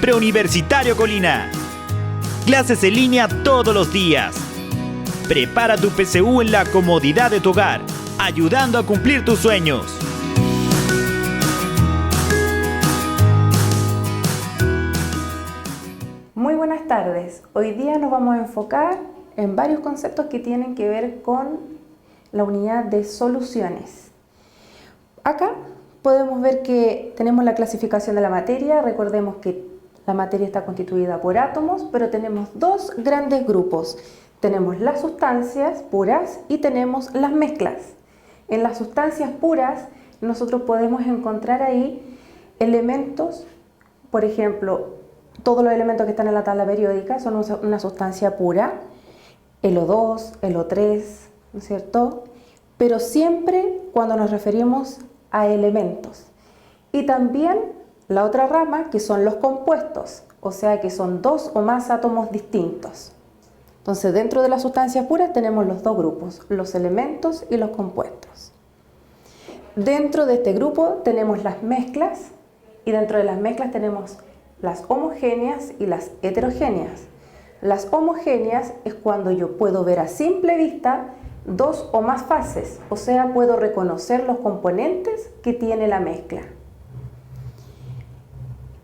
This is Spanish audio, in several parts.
Preuniversitario Colina. Clases en línea todos los días. Prepara tu PSU en la comodidad de tu hogar, ayudando a cumplir tus sueños. Muy buenas tardes. Hoy día nos vamos a enfocar en varios conceptos que tienen que ver con la unidad de soluciones. Acá podemos ver que tenemos la clasificación de la materia. Recordemos que la materia está constituida por átomos, pero tenemos dos grandes grupos. Tenemos las sustancias puras y tenemos las mezclas. En las sustancias puras nosotros podemos encontrar ahí elementos, por ejemplo, todos los elementos que están en la tabla periódica son una sustancia pura, el O2, el O3, ¿no es cierto? Pero siempre cuando nos referimos a elementos. Y también la otra rama que son los compuestos, o sea que son dos o más átomos distintos. Entonces dentro de las sustancias puras tenemos los dos grupos, los elementos y los compuestos. Dentro de este grupo tenemos las mezclas y dentro de las mezclas tenemos las homogéneas y las heterogéneas. Las homogéneas es cuando yo puedo ver a simple vista dos o más fases, o sea, puedo reconocer los componentes que tiene la mezcla.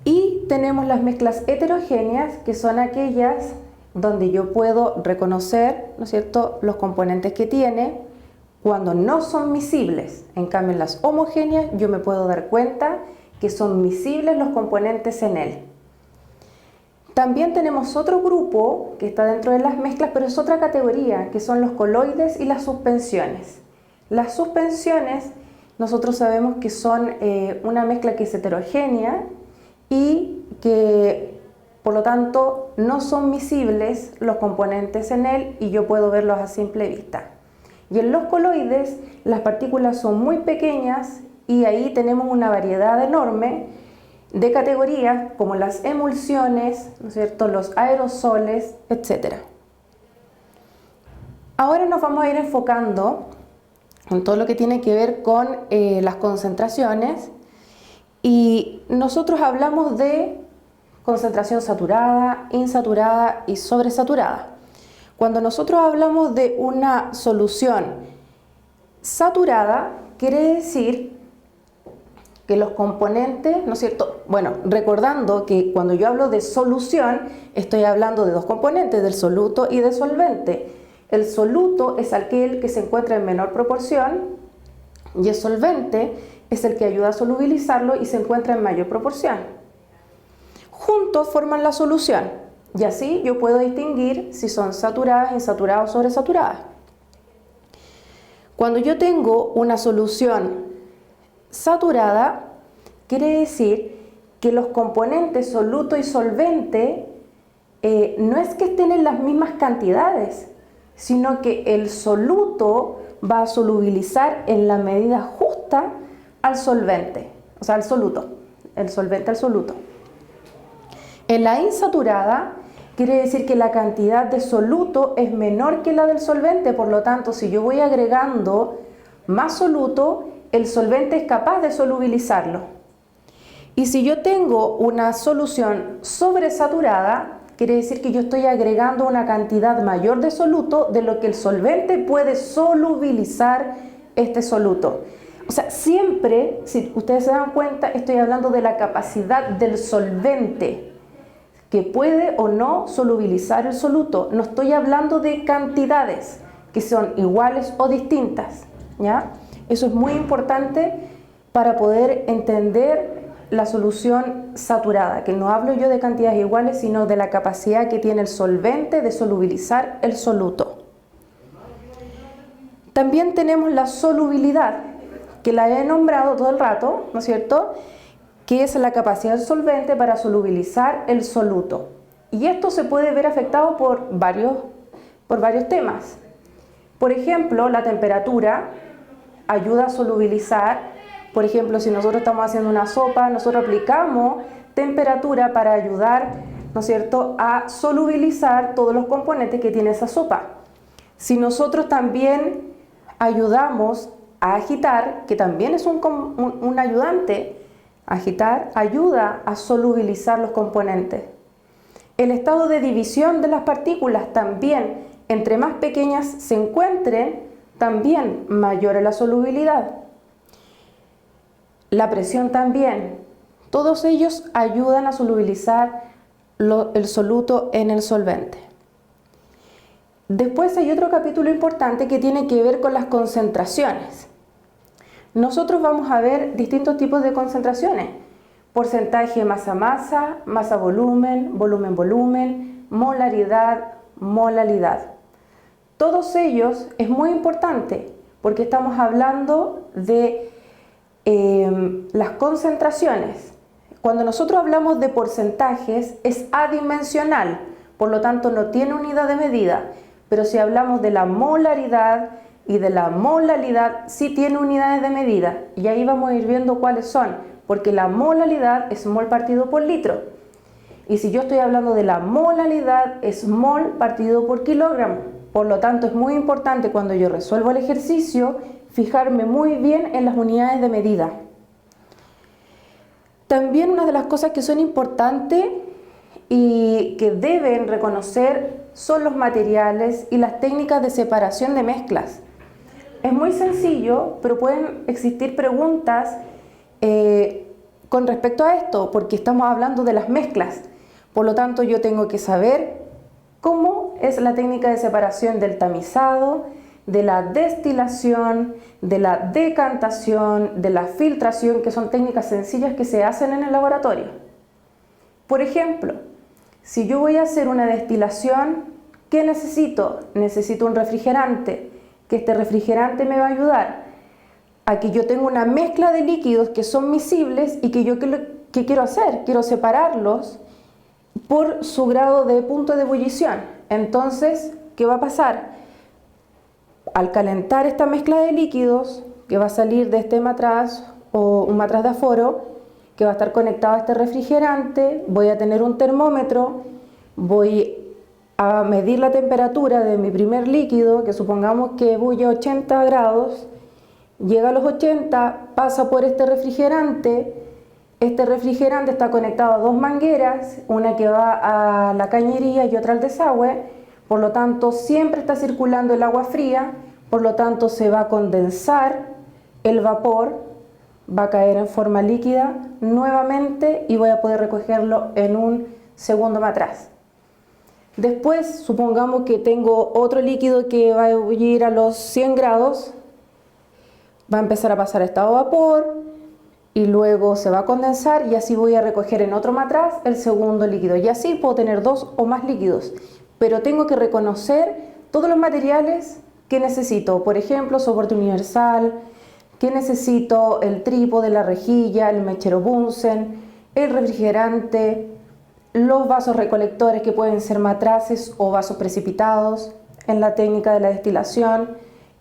Y tenemos las mezclas heterogéneas, que son aquellas donde yo puedo reconocer, ¿no es cierto?, los componentes que tiene cuando no son miscibles. En cambio, en las homogéneas yo me puedo dar cuenta que son miscibles los componentes en él. También tenemos otro grupo que está dentro de las mezclas, pero es otra categoría, que son los coloides y las suspensiones. Las suspensiones, nosotros sabemos que son una mezcla que es heterogénea y que, por lo tanto, no son miscibles los componentes en él y yo puedo verlos a simple vista. Y en los coloides, las partículas son muy pequeñas y ahí tenemos una variedad enorme de categorías como las emulsiones, ¿no es cierto?, los aerosoles, etc. Ahora nos vamos a ir enfocando en todo lo que tiene que ver con las concentraciones y nosotros hablamos de concentración saturada, insaturada y sobresaturada. Cuando nosotros hablamos de una solución saturada, quiere decir que los componentes, ¿no es cierto? Bueno, recordando que cuando yo hablo de solución, estoy hablando de dos componentes, del soluto y del solvente. El soluto es aquel que se encuentra en menor proporción y el solvente es el que ayuda a solubilizarlo y se encuentra en mayor proporción. Juntos forman la solución. Y así yo puedo distinguir si son saturadas, insaturadas o sobresaturadas. Cuando yo tengo una solución saturada, quiere decir que los componentes soluto y solvente no es que estén en las mismas cantidades, sino que el soluto va a solubilizar en la medida justa al solvente, o sea, al soluto, el solvente al soluto. En la insaturada, quiere decir que la cantidad de soluto es menor que la del solvente, por lo tanto, si yo voy agregando más soluto, el solvente es capaz de solubilizarlo. Y si yo tengo una solución sobresaturada, quiere decir que yo estoy agregando una cantidad mayor de soluto de lo que el solvente puede solubilizar este soluto. O sea, siempre, si ustedes se dan cuenta, estoy hablando de la capacidad del solvente, que puede o no solubilizar el soluto. No estoy hablando de cantidades que son iguales o distintas, ¿ya? Eso es muy importante para poder entender la solución saturada, que no hablo yo de cantidades iguales, sino de la capacidad que tiene el solvente de solubilizar el soluto. También tenemos la solubilidad, que la he nombrado todo el rato, ¿no es cierto?, que es la capacidad del solvente para solubilizar el soluto. Y esto se puede ver afectado por varios temas. Por ejemplo, la temperatura ayuda a solubilizar. Por ejemplo, si nosotros estamos haciendo una sopa, nosotros aplicamos temperatura para ayudar, ¿no es cierto?, a solubilizar todos los componentes que tiene esa sopa. Si nosotros también ayudamos a agitar, que también es un ayudante Agitar ayuda a solubilizar los componentes. El estado de división de las partículas también, entre más pequeñas se encuentren, también mayor es la solubilidad. La presión también. Todos ellos ayudan a solubilizar el soluto en el solvente. Después hay otro capítulo importante que tiene que ver con las concentraciones. Nosotros vamos a ver distintos tipos de concentraciones. Porcentaje masa-masa, masa-volumen, volumen-volumen, molaridad, molalidad. Todos ellos es muy importante porque estamos hablando de las concentraciones. Cuando nosotros hablamos de porcentajes es adimensional, por lo tanto no tiene unidad de medida. Pero si hablamos de la molaridad y de la molalidad, sí tiene unidades de medida. Y ahí vamos a ir viendo cuáles son, porque la molalidad es mol partido por litro. Y si yo estoy hablando de la molalidad, es mol partido por kilogramo. Por lo tanto, es muy importante cuando yo resuelvo el ejercicio, fijarme muy bien en las unidades de medida. También una de las cosas que son importantes y que deben reconocer son los materiales y las técnicas de separación de mezclas. Es muy sencillo, pero pueden existir preguntas con respecto a esto, porque estamos hablando de las mezclas. Por lo tanto, yo tengo que saber cómo es la técnica de separación del tamizado, de la destilación, de la decantación, de la filtración, que son técnicas sencillas que se hacen en el laboratorio. Por ejemplo, si yo voy a hacer una destilación, ¿qué necesito? Necesito un refrigerante, que este refrigerante me va a ayudar a que yo tenga una mezcla de líquidos que son miscibles y que yo ¿qué quiero hacer? Quiero separarlos por su grado de punto de ebullición. Entonces, ¿qué va a pasar? Al calentar esta mezcla de líquidos, que va a salir de este matraz o un matraz de aforo, que va a estar conectado a este refrigerante, voy a tener un termómetro, voy a medir la temperatura de mi primer líquido, que supongamos que ebulle a 80 grados, llega a los 80, pasa por este refrigerante está conectado a dos mangueras, una que va a la cañería y otra al desagüe, por lo tanto siempre está circulando el agua fría, por lo tanto se va a condensar el vapor, va a caer en forma líquida nuevamente y voy a poder recogerlo en un segundo matraz. Después, supongamos que tengo otro líquido que va a ebullir a los 100 grados, va a empezar a pasar a estado de vapor y luego se va a condensar y así voy a recoger en otro matraz el segundo líquido. Y así puedo tener dos o más líquidos, pero tengo que reconocer todos los materiales que necesito. Por ejemplo, soporte universal, que necesito el trípode, la rejilla, el mechero Bunsen, el refrigerante, los vasos recolectores que pueden ser matraces o vasos precipitados, en la técnica de la destilación,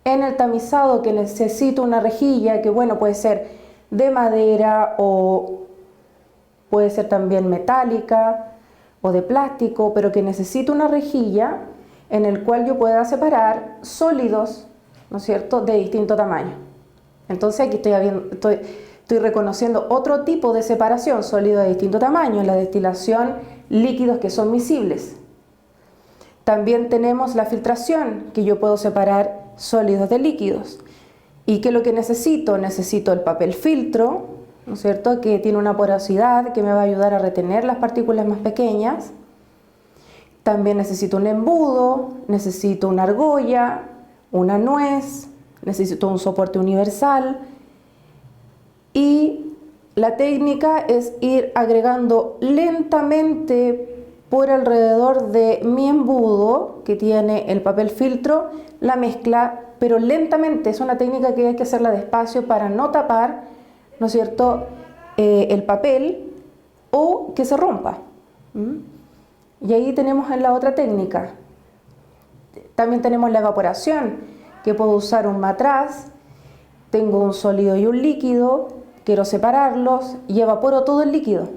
en el tamizado que necesito una rejilla que bueno puede ser de madera o puede ser también metálica o de plástico, pero que necesito una rejilla en el cual yo pueda separar sólidos, ¿no es cierto?, de distinto tamaño. Entonces aquí estoy reconociendo otro tipo de separación, sólido de distinto tamaño, en la destilación, líquidos que son miscibles. También tenemos la filtración, que yo puedo separar sólidos de líquidos. ¿Y qué es lo que necesito? Necesito el papel filtro, ¿no es cierto?, que tiene una porosidad que me va a ayudar a retener las partículas más pequeñas. También necesito un embudo, necesito una argolla, una nuez, necesito un soporte universal y la técnica es ir agregando lentamente por alrededor de mi embudo que tiene el papel filtro la mezcla, pero lentamente. Es una técnica que hay que hacerla despacio para no tapar, ¿no es cierto?, el papel o que se rompa. Y ahí tenemos en la otra técnica. También tenemos la evaporación, que puedo usar un matraz, tengo un sólido y un líquido, quiero separarlos y evaporo todo el líquido.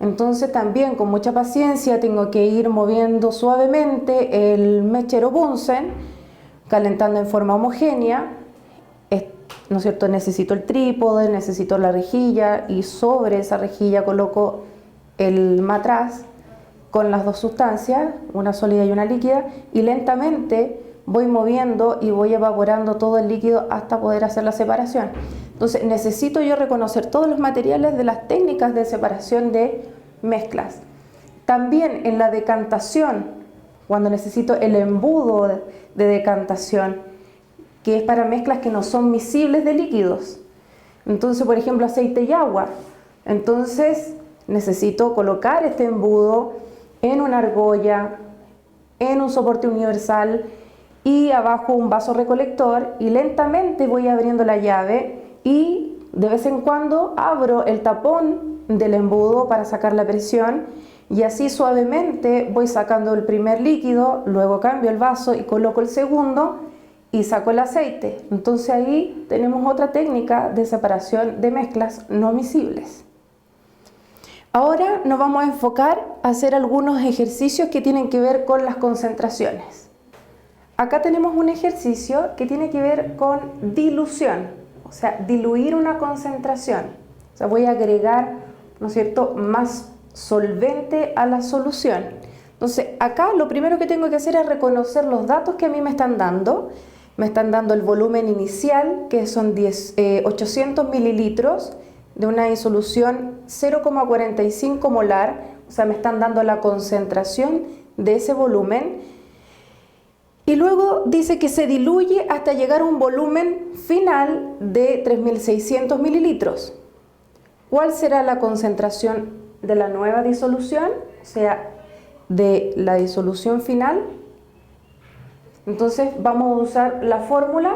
Entonces también con mucha paciencia tengo que ir moviendo suavemente el mechero Bunsen, calentando en forma homogénea, ¿no es cierto? Necesito el trípode, necesito la rejilla y sobre esa rejilla coloco el matraz con las dos sustancias, una sólida y una líquida, y lentamente voy moviendo y voy evaporando todo el líquido hasta poder hacer la separación. Entonces necesito yo reconocer todos los materiales de las técnicas de separación de mezclas. También en la decantación, cuando necesito el embudo de decantación, que es para mezclas que no son miscibles de líquidos. Entonces, por ejemplo, aceite y agua. Entonces necesito colocar este embudo en una argolla, en un soporte universal y abajo un vaso recolector, y lentamente voy abriendo la llave y de vez en cuando abro el tapón del embudo para sacar la presión, y así suavemente voy sacando el primer líquido, luego cambio el vaso y coloco el segundo y saco el aceite. Entonces ahí tenemos otra técnica de separación de mezclas no miscibles. Ahora nos vamos a enfocar a hacer algunos ejercicios que tienen que ver con las concentraciones. Acá tenemos un ejercicio que tiene que ver con dilución, o sea, diluir una concentración. O sea, voy a agregar, ¿no es cierto?, más solvente a la solución. Entonces, acá lo primero que tengo que hacer es reconocer los datos que a mí me están dando. Me están dando el volumen inicial, que son 800 mililitros, de una disolución 0,45 molar, o sea, me están dando la concentración de ese volumen, y luego dice que se diluye hasta llegar a un volumen final de 3600 mililitros. ¿Cuál será la concentración de la nueva disolución? O sea, de la disolución final. Entonces vamos a usar la fórmula.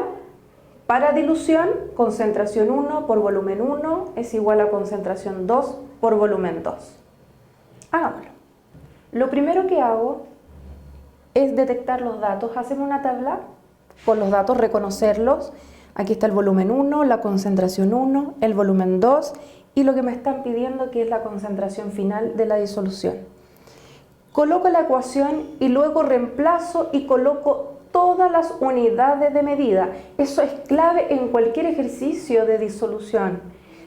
Para dilución, concentración 1 por volumen 1 es igual a concentración 2 por volumen 2. Hagámoslo. Lo primero que hago es detectar los datos. Hacemos una tabla con los datos, reconocerlos. Aquí está el volumen 1, la concentración 1, el volumen 2 y lo que me están pidiendo, que es la concentración final de la disolución. Coloco la ecuación y luego reemplazo y coloco todas las unidades de medida. Eso es clave en cualquier ejercicio de disolución.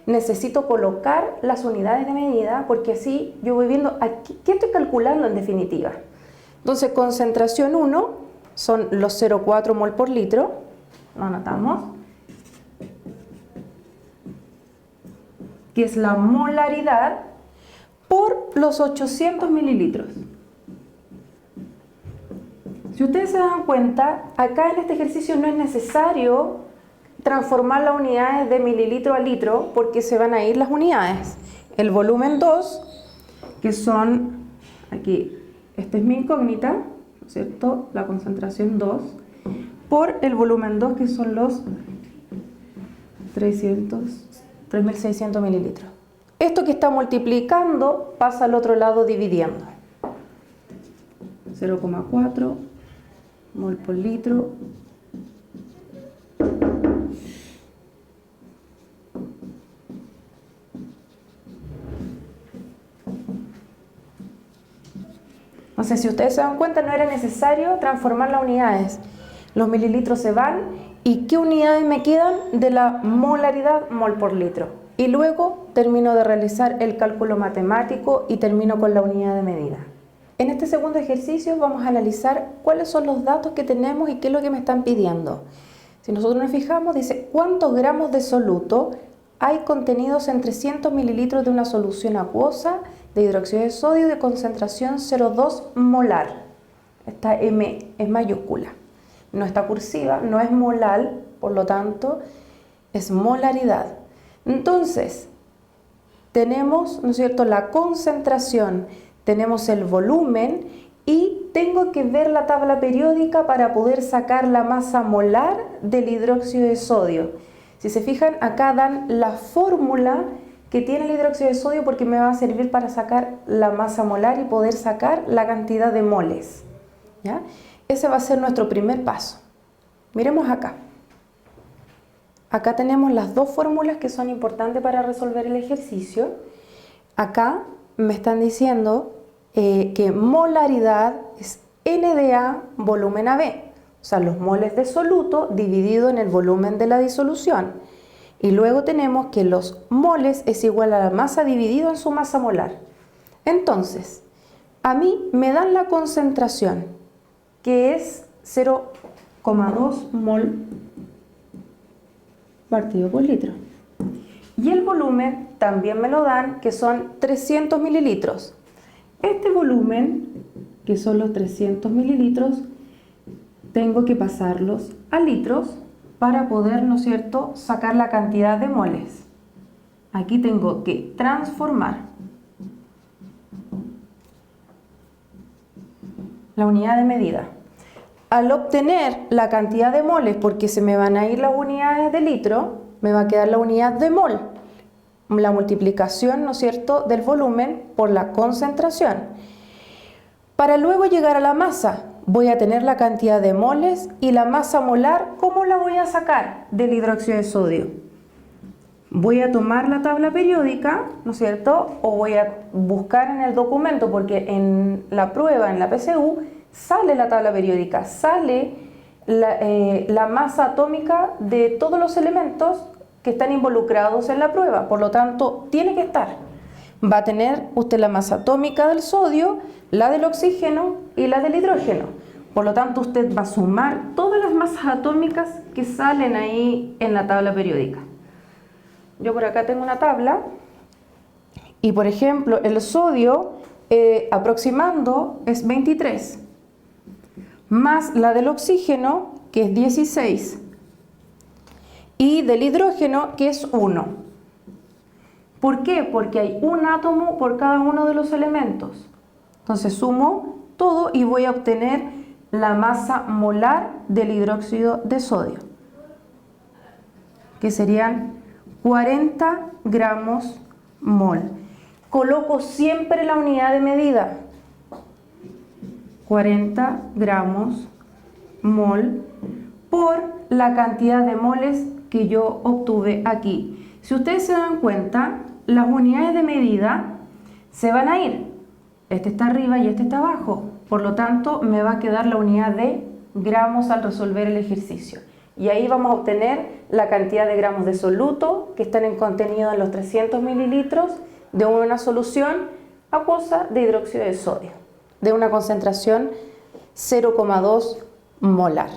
Necesito colocar las unidades de medida porque así yo voy viendo aquí qué estoy calculando en definitiva. Entonces, concentración 1 son los 0,4 mol por litro. Lo anotamos. Que es la molaridad por los 800 mililitros. Si ustedes se dan cuenta, acá en este ejercicio no es necesario transformar las unidades de mililitro a litro porque se van a ir las unidades. El volumen 2, que son, aquí, esta es mi incógnita, ¿no es cierto? La concentración 2, por el volumen 2, que son los 3600 mililitros. Esto que está multiplicando pasa al otro lado dividiendo. 0,4 mol por litro o sea, si ustedes se dan cuenta, no era necesario transformar las unidades. Los mililitros se van y ¿qué unidades me quedan? De la molaridad, mol por litro. Y luego termino de realizar el cálculo matemático y termino con la unidad de medida. En este segundo ejercicio vamos a analizar cuáles son los datos que tenemos y qué es lo que me están pidiendo. Si nosotros nos fijamos, dice cuántos gramos de soluto hay contenidos en 300 mililitros de una solución acuosa de hidróxido de sodio de concentración 0,2 molar. Esta M es mayúscula, no está cursiva, no es molar, por lo tanto es molaridad. Entonces, tenemos, ¿no es cierto?, la concentración, tenemos el volumen y tengo que ver la tabla periódica para poder sacar la masa molar del hidróxido de sodio. Si se fijan, acá dan la fórmula que tiene el hidróxido de sodio porque me va a servir para sacar la masa molar y poder sacar la cantidad de moles, ¿ya? Ese va a ser nuestro primer paso. Miremos acá. Acá tenemos las dos fórmulas que son importantes para resolver el ejercicio. Acá me están diciendo que molaridad es NDA volumen AB, o sea, los moles de soluto dividido en el volumen de la disolución. Y luego tenemos que los moles es igual a la masa dividido en su masa molar. Entonces, a mí me dan la concentración, que es 0,2 mol partido por litro. Y el volumen también me lo dan, que son 300 mililitros. Este volumen, que son los 300 mililitros, tengo que pasarlos a litros para poder, ¿no es cierto?, sacar la cantidad de moles. Aquí tengo que transformar la unidad de medida. Al obtener la cantidad de moles, porque se me van a ir las unidades de litro, me va a quedar la unidad de mol, la multiplicación, ¿no es cierto?, del volumen por la concentración. Para luego llegar a la masa, voy a tener la cantidad de moles y la masa molar. ¿Cómo la voy a sacar del hidróxido de sodio? Voy a tomar la tabla periódica, ¿no es cierto?, o voy a buscar en el documento, porque en la prueba, en la PSU, sale la tabla periódica, sale la masa atómica de todos los elementos que están involucrados en la prueba. Por lo tanto, tiene que estar. Va a tener usted la masa atómica del sodio, la del oxígeno y la del hidrógeno. Por lo tanto, usted va a sumar todas las masas atómicas que salen ahí en la tabla periódica. Yo por acá tengo una tabla y, por ejemplo, el sodio aproximando es 23, más la del oxígeno, que es 16, y del hidrógeno, que es 1. ¿Por qué? Porque hay un átomo por cada uno de los elementos. Entonces sumo todo y voy a obtener la masa molar del hidróxido de sodio, que serían 40 gramos mol. Coloco siempre la unidad de medida, 40 gramos mol por la cantidad de moles que yo obtuve aquí. Si ustedes se dan cuenta, las unidades de medida se van a ir. Este está arriba y este está abajo. Por lo tanto, me va a quedar la unidad de gramos al resolver el ejercicio. Y ahí vamos a obtener la cantidad de gramos de soluto que están contenidos en los 300 mililitros de una solución acuosa de hidróxido de sodio, de una concentración 0,2 molar.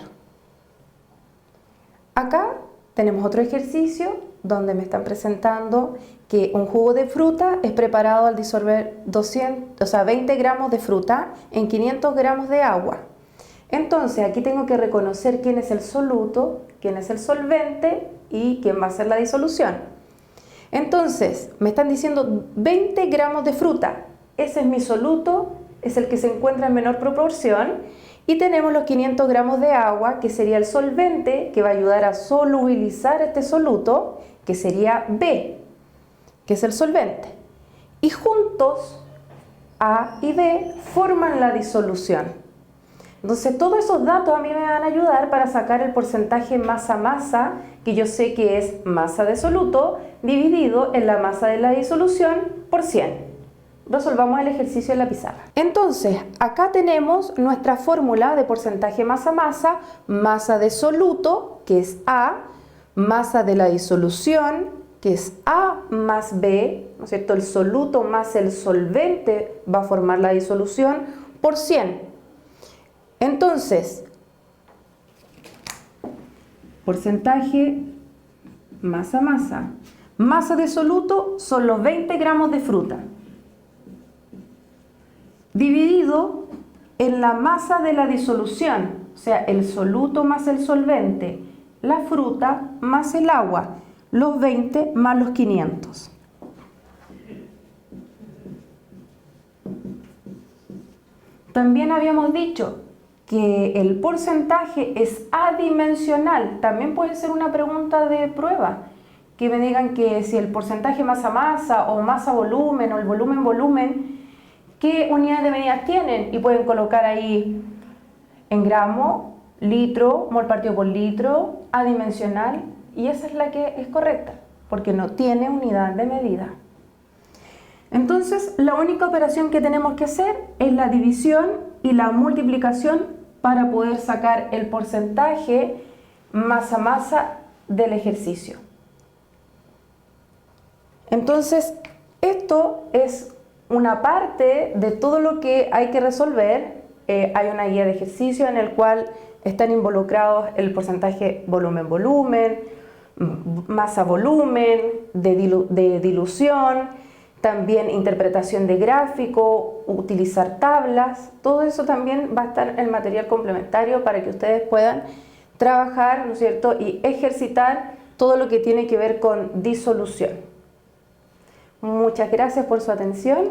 Acá tenemos otro ejercicio donde me están presentando que un jugo de fruta es preparado al disolver 20 gramos de fruta en 500 gramos de agua. Entonces aquí tengo que reconocer quién es el soluto, quién es el solvente y quién va a ser la disolución. Entonces me están diciendo 20 gramos de fruta, ese es mi soluto, es el que se encuentra en menor proporción, y tenemos los 500 gramos de agua, que sería el solvente que va a ayudar a solubilizar este soluto, que sería B, que es el solvente. Y juntos A y B forman la disolución. Entonces todos esos datos a mí me van a ayudar para sacar el porcentaje masa-masa, que yo sé que es masa de soluto dividido en la masa de la disolución por 100. Resolvamos el ejercicio en la pizarra. Entonces, acá tenemos nuestra fórmula de porcentaje masa-masa, masa de soluto, que es A, masa de la disolución, que es A más B, ¿no es cierto? El soluto más el solvente va a formar la disolución por 100. Entonces, porcentaje masa-masa. Masa de soluto son los 20 gramos de fruta, dividido en la masa de la disolución, o sea, el soluto más el solvente, la fruta más el agua, los 20 más los 500. También habíamos dicho que el porcentaje es adimensional. También puede ser una pregunta de prueba, que me digan que si el porcentaje masa-masa o masa-volumen o el volumen-volumen, ¿qué unidades de medida tienen? Y pueden colocar ahí en gramo, litro, mol partido por litro, adimensional, y esa es la que es correcta, porque no tiene unidad de medida. Entonces, la única operación que tenemos que hacer es la división y la multiplicación para poder sacar el porcentaje masa-masa del ejercicio. Entonces, esto es una parte de todo lo que hay que resolver. Hay una guía de ejercicio en el cual están involucrados el porcentaje volumen-volumen, masa-volumen, de dilución, también interpretación de gráfico, utilizar tablas. Todo eso también va a estar en el material complementario para que ustedes puedan trabajar, ¿no es cierto?, y ejercitar todo lo que tiene que ver con disolución. Muchas gracias por su atención.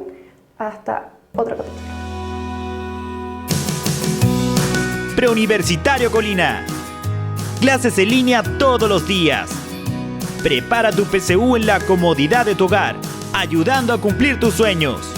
Hasta otro capítulo. Preuniversitario Colina. Clases en línea todos los días. Prepara tu PSU en la comodidad de tu hogar, ayudando a cumplir tus sueños.